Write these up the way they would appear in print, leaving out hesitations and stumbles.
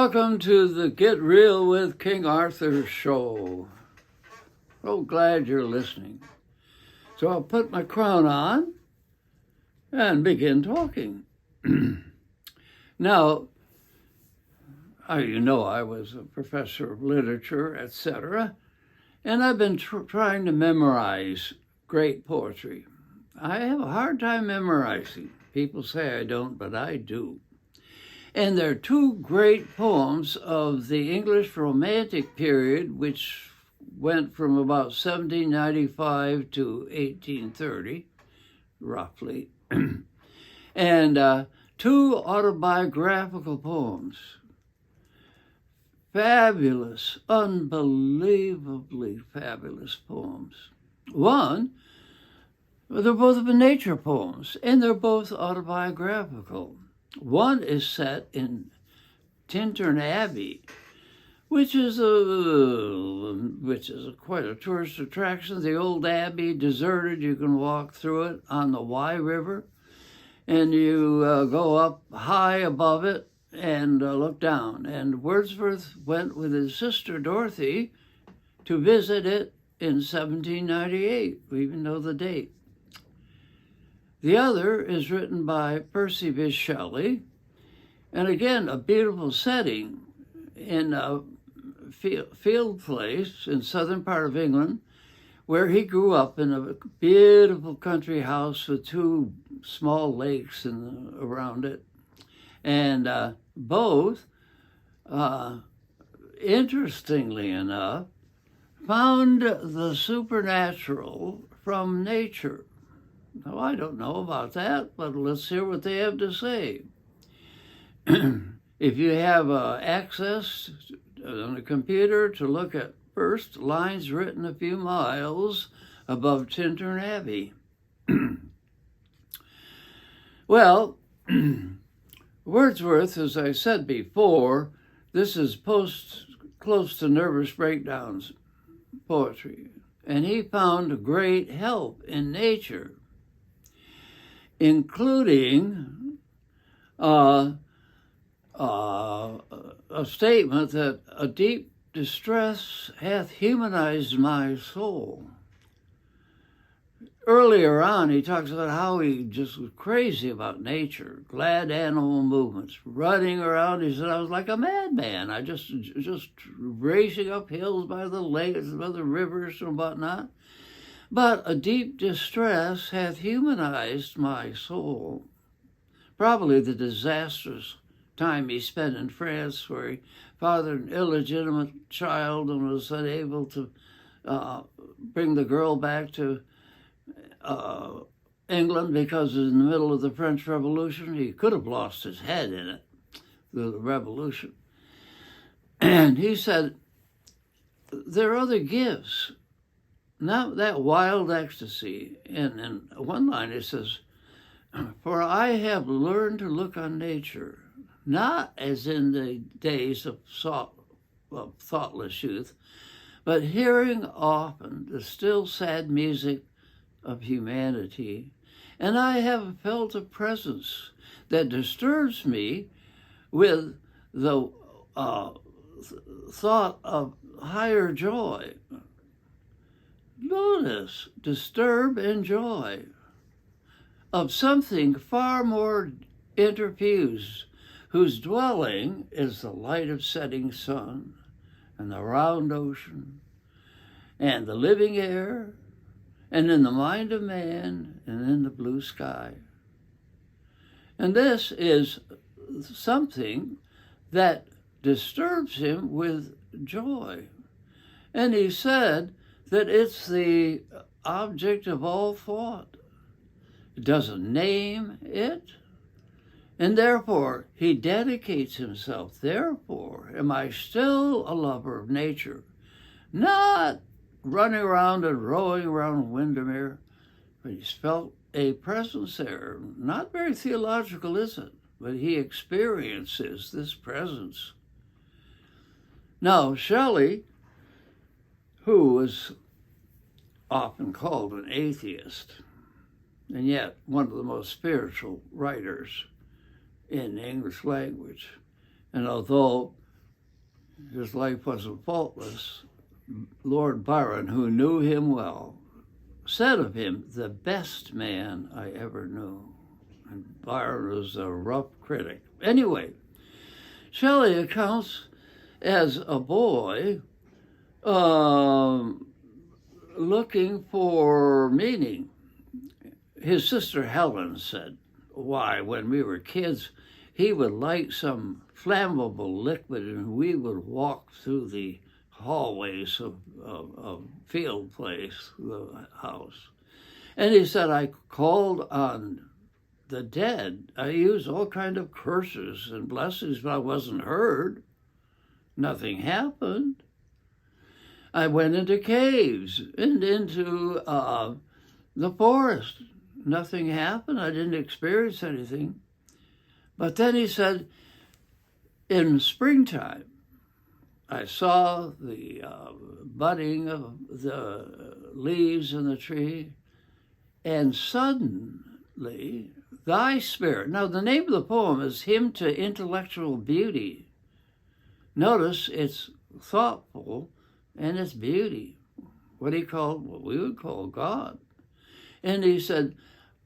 Welcome to the Get Real with King Arthur show. So glad you're listening. So I'll put my crown on and begin talking. Now, I was a professor of literature, etc., and I've been trying to memorize great poetry. I have a hard time memorizing. People say I don't, but I do. And there are two great poems of the English Romantic period, which went from about 1795 to 1830, roughly, and two autobiographical poems. Fabulous, unbelievably fabulous poems. One, they're both nature poems, and they're both autobiographical. One is set in Tintern Abbey, which is quite a tourist attraction. The old abbey, deserted. You can walk through it on the Wye River, and you go up high above it and look down. And Wordsworth went with his sister Dorothy to visit it in 1798. We even know the date. The other is written by Percy Bysshe Shelley, and again, a beautiful setting in a field place in southern part of England, where he grew up in a beautiful country house with two small lakes around it. And both, interestingly enough, found the supernatural from nature. Now, I don't know about that, but let's hear what they have to say. If you have access on a computer to look at first lines written a few miles above Tintern Abbey. Well, Wordsworth, as I said before, this is close to nervous breakdowns poetry, and he found great help in nature, including a statement that a deep distress hath humanized my soul. Earlier on, he talks about how he just was crazy about nature, glad animal movements, running around. He said, I was like a madman. I just racing up hills by the lakes, by the rivers and whatnot. But a deep distress hath humanized my soul. Probably the disastrous time he spent in France, where he fathered an illegitimate child and was unable to bring the girl back to England because in the middle of the French Revolution. He could have lost his head in it, the revolution. And he said, there are other gifts. Not that wild ecstasy. And in one line it says, for I have learned to look on nature, not as in the days of thoughtless youth, but hearing often the still sad music of humanity. And I have felt a presence that disturbs me with the thought of higher joy. Notice, disturb and joy of something far more interfused, whose dwelling is the light of setting sun and the round ocean and the living air and in the mind of man and in the blue sky. And this is something that disturbs him with joy. And he said that it's the object of all thought. It doesn't name it, and therefore he dedicates himself. Therefore, am I still a lover of nature? Not running around and rowing around Windermere, but he's felt a presence there. Not very theological, is it? But he experiences this presence. Now, Shelley, who was often called an atheist, and yet one of the most spiritual writers in the English language. And although his life wasn't faultless, Lord Byron, who knew him well, said of him, the best man I ever knew. And Byron was a rough critic. Anyway, Shelley accounts as a boy looking for meaning. His sister Helen said, why, when we were kids, he would light some flammable liquid and we would walk through the hallways of Field Place, the house. And he said, I called on the dead. I used all kinds of curses and blessings, but I wasn't heard. Nothing happened. I went into caves and into the forest. Nothing happened. I didn't experience anything. But then he said, in springtime, I saw the budding of the leaves in the tree, and suddenly thy spirit. Now, the name of the poem is Hymn to Intellectual Beauty. Notice it's thoughtful and it's beauty. What we would call God. And he said,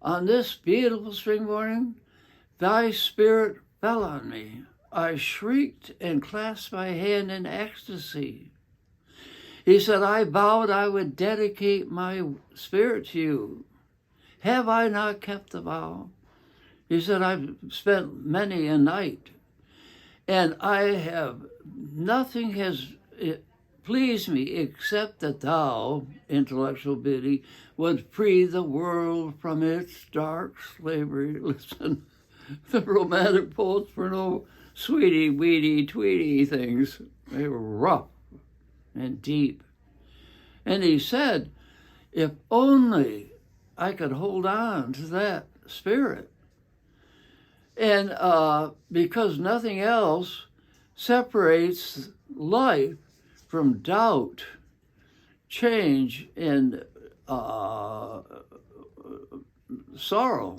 on this beautiful spring morning, thy spirit fell on me. I shrieked and clasped my hand in ecstasy. He said, I vowed I would dedicate my spirit to you. Have I not kept the vow? He said, I've spent many a night, and nothing has pleased me except that thou, intellectual beauty, would free the world from its dark slavery. Listen, the romantic poets were no sweetie, weedy, tweety things. They were rough and deep. And he said, if only I could hold on to that spirit. And because nothing else separates life from doubt, change, and sorrow.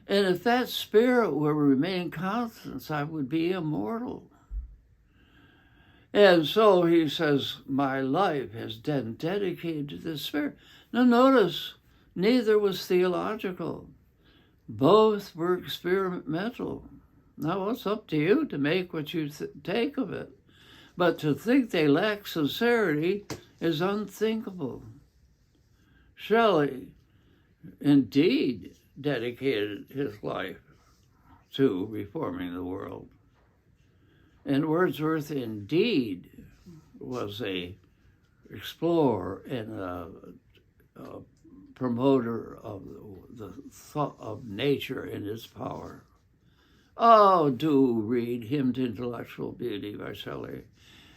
And if that spirit were to remain constant, I would be immortal. And so he says, my life has been dedicated to this spirit. Now notice, neither was theological. Both were experimental. Now it's up to you to make what you take of it. But to think they lack sincerity is unthinkable. Shelley indeed dedicated his life to reforming the world. And Wordsworth indeed was a explorer and a promoter of the thought of nature and its power. Oh, do read Hymn to Intellectual Beauty by Shelley,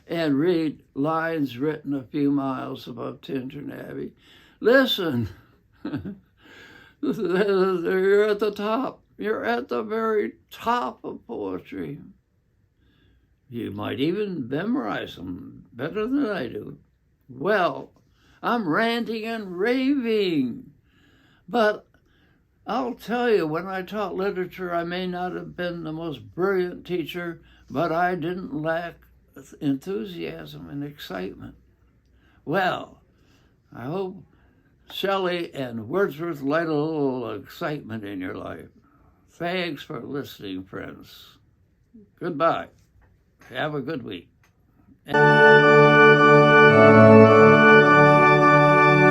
and read Lines Written a Few Miles Above Tintern Abbey. Listen, you're at the top. You're at the very top of poetry. You might even memorize them better than I do. Well, I'm ranting and raving, but I'll tell you, when I taught literature, I may not have been the most brilliant teacher, but I didn't lack enthusiasm and excitement. Well, I hope Shelley and Wordsworth light a little excitement in your life. Thanks for listening, friends. Goodbye. Have a good week.